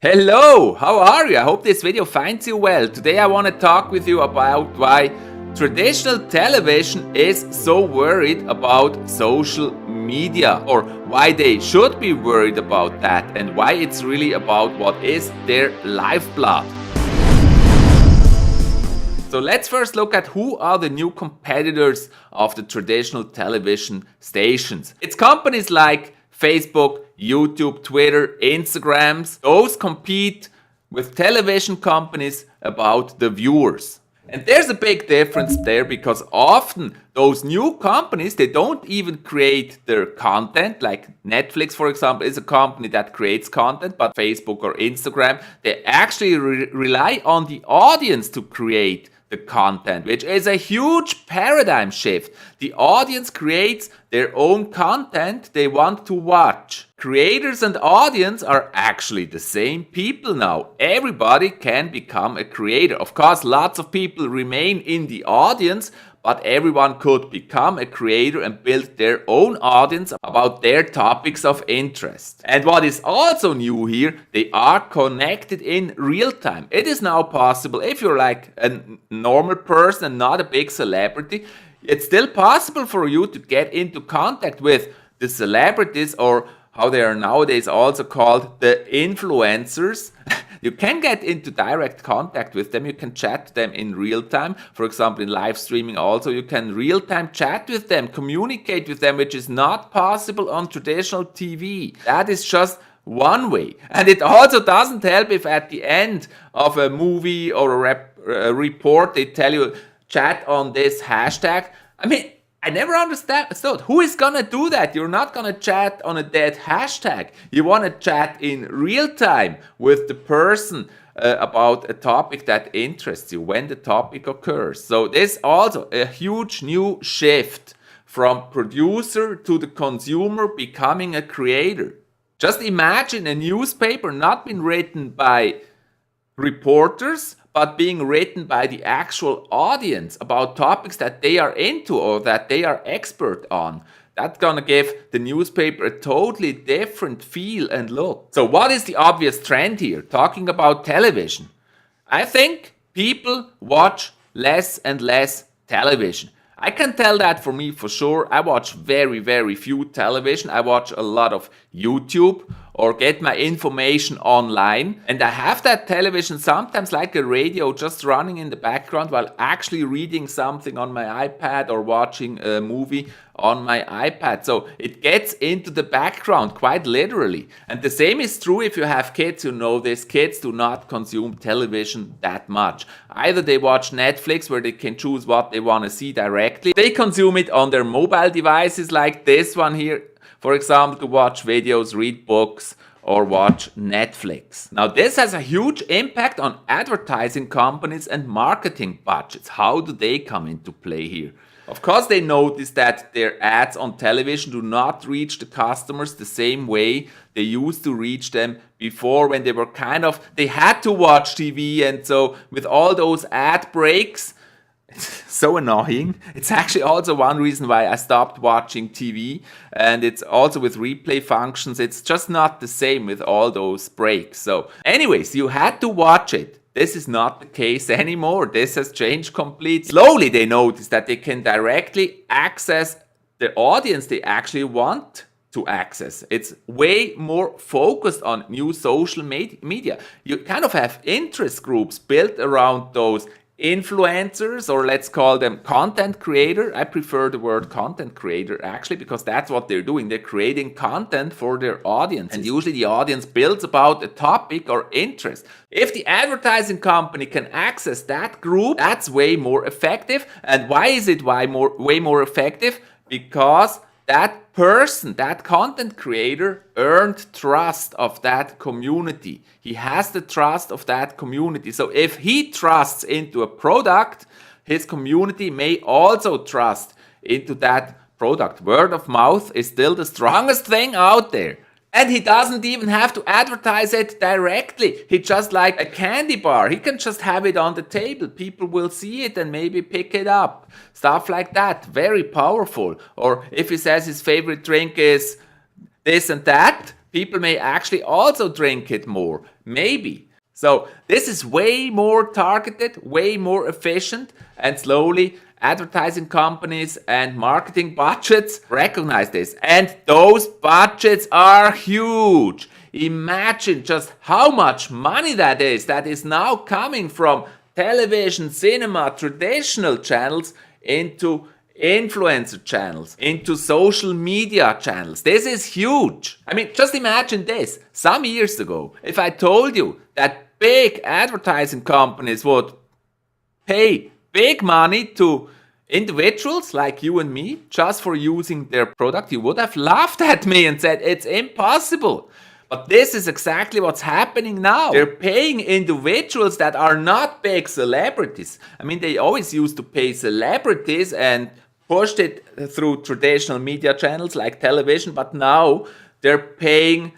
Hello, how are you? I hope this video finds you well. Today I want to talk with you about why traditional television is so worried about social media, or why they should be worried about that, and why it's really about what is their lifeblood. So let's first look at who are the new competitors of the traditional television stations. It's companies like Facebook, YouTube, Twitter, Instagrams. Those compete with television companies about the viewers. And there's a big difference there, because often those new companies, they don't even create their content. Like Netflix, for example, is a company that creates content, but Facebook or Instagram, they actually rely on the audience to create the content, which is a huge paradigm shift. The audience creates their own content they want to watch. Creators and audience are actually the same people now. Everybody can become a creator. Of course, lots of people remain in the audience, but everyone could become a creator and build their own audience about their topics of interest. And what is also new here, they are connected in real time. It is now possible, if you're like a normal person and not a big celebrity, it's still possible for you to get into contact with the celebrities, or how they are nowadays also called, the influencers. You can get into direct contact with them. You can chat to them in real time. For example, in live streaming also, you can real time chat with them, communicate with them, which is not possible on traditional TV. That is just one way. And it also doesn't help if at the end of a movie or a report they tell you, chat on this hashtag. I mean, I never understood who is gonna do that. You're not gonna chat on a dead hashtag. You wanna chat in real time with the person about a topic that interests you when the topic occurs. So there's also a huge new shift from producer to the consumer becoming a creator. Just imagine a newspaper not being written by reporters, but being written by the actual audience about topics that they are into or that they are expert on. That's gonna give the newspaper a totally different feel and look. So what is the obvious trend here, talking about television? I think people watch less and less television. I can tell that for me for sure. I watch very, very few television. I watch a lot of YouTube or get my information online. And I have that television sometimes like a radio just running in the background while actually reading something on my iPad or watching a movie on my iPad. So it gets into the background quite literally. And the same is true if you have kids. You know this, kids do not consume television that much. Either they watch Netflix, where they can choose what they want to see directly. They consume it on their mobile devices like this one here, for example, to watch videos, read books, or watch Netflix. Now this has a huge impact on advertising companies and marketing budgets. How do they come into play here? Of course, they notice that their ads on television do not reach the customers the same way they used to reach them before, when they were they had to watch TV, and so with all those ad breaks, it's so annoying. It's actually also one reason why I stopped watching TV, and it's also with replay functions. It's just not the same with all those breaks. So anyways, you had to watch it. This is not the case anymore. This has changed completely. Slowly they notice that they can directly access the audience they actually want to access. It's way more focused on new social media. You kind of have interest groups built around those influencers, or let's call them content creator. I prefer the word content creator actually, because that's what they're doing. They're creating content for their audience, and usually the audience builds about a topic or interest. If the advertising company can access that group, that's way more effective. And why is it way more effective? Because that person, that content creator, earned trust of that community. He has the trust of that community. So if he trusts into a product, his community may also trust into that product. Word of mouth is still the strongest thing out there. And he doesn't even have to advertise it directly. He just like a candy bar. He can just have it on the table. People will see it and maybe pick it up. Stuff like that. Very powerful. Or if he says his favorite drink is this and that, people may actually also drink it more. Maybe. So this is way more targeted, way more efficient, and slowly advertising companies and marketing budgets recognize this. And those budgets are huge. Imagine just how much money that is now coming from television, cinema, traditional channels into influencer channels, into social media channels. This is huge. I mean, just imagine this. Some years ago, if I told you that big advertising companies would pay big money to individuals like you and me just for using their product, you would have laughed at me and said it's impossible. But this is exactly what's happening now. They're paying individuals that are not big celebrities. I mean, they always used to pay celebrities and pushed it through traditional media channels like television, but now they're paying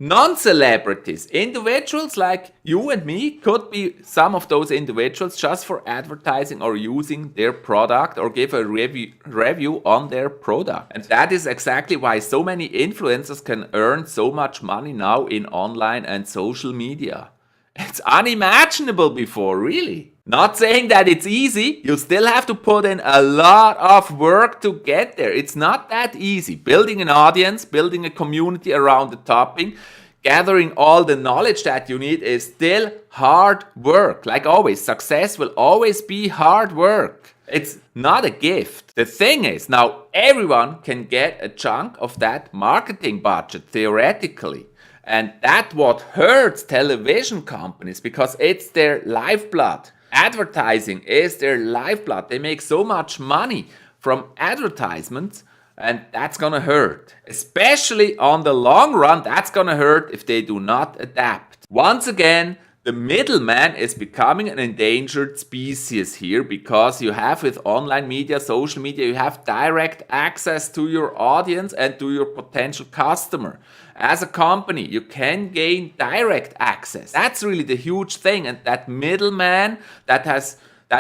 non-celebrities. Individuals like you and me could be some of those individuals just for advertising or using their product or give a review on their product. And that is exactly why so many influencers can earn so much money now in online and social media. It's unimaginable before, really. Not saying that it's easy, you still have to put in a lot of work to get there. It's not that easy. Building an audience, building a community around the topic, gathering all the knowledge that you need is still hard work. Like always, success will always be hard work. It's not a gift. The thing is, now everyone can get a chunk of that marketing budget, theoretically. And that's what hurts television companies because it's their lifeblood. Advertising is their lifeblood. They make so much money from advertisements, and that's gonna hurt. Especially on the long run, that's gonna hurt if they do not adapt. Once again, the middleman is becoming an endangered species here because you have with online media, social media, you have direct access to your audience and to your potential customer. As a company, you can gain direct access. That's really the huge thing. And that middleman that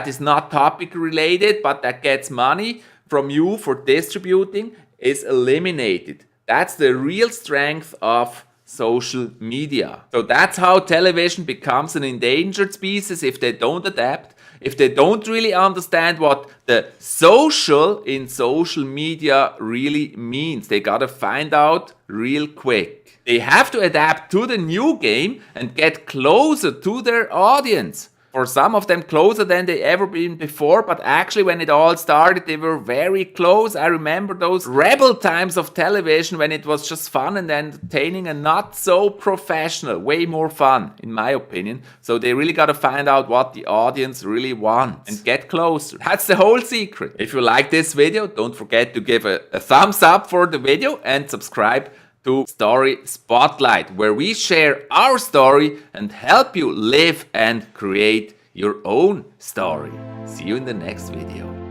is not topic related, but that gets money from you for distributing is eliminated. That's the real strength of social media. So that's how television becomes an endangered species if they don't adapt, if they don't really understand what the social in social media really means. They gotta find out real quick. They have to adapt to the new game and get closer to their audience. For some of them closer than they ever been before, but actually when it all started they were very close. I remember those rebel times of television when it was just fun and entertaining and not so professional. Way more fun in my opinion. So they really got to find out what the audience really wants and get closer. That's the whole secret. If you like this video, don't forget to give a thumbs up for the video and subscribe to Story Spotlight, where we share our story and help you live and create your own story. See you in the next video.